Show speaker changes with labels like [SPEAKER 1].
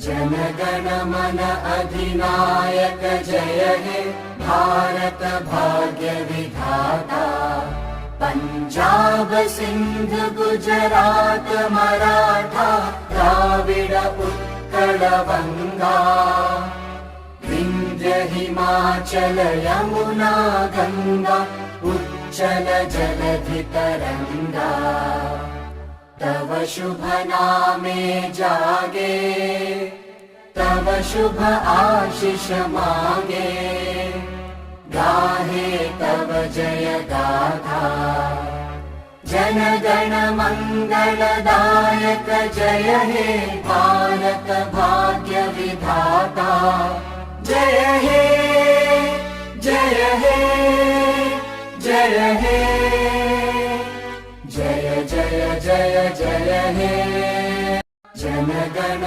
[SPEAKER 1] जनगण मन अधिनायक जय हे भारत भाग्य विधाता। पंजाब सिंध गुजरात मराठा द्राविड उत्कल गंगा। विंध्य हिमाचल यमुना गंगा उच्चल जलधि तरंगा। तव शुभ नामे जागे तव शुभ आशीष मागे। गाहे तव जय गाथा जनगण मंगलदायक जय हे भारत भाग्य विधाता। जय हे जय हे जय हे जय जय जय जय हे जनगण।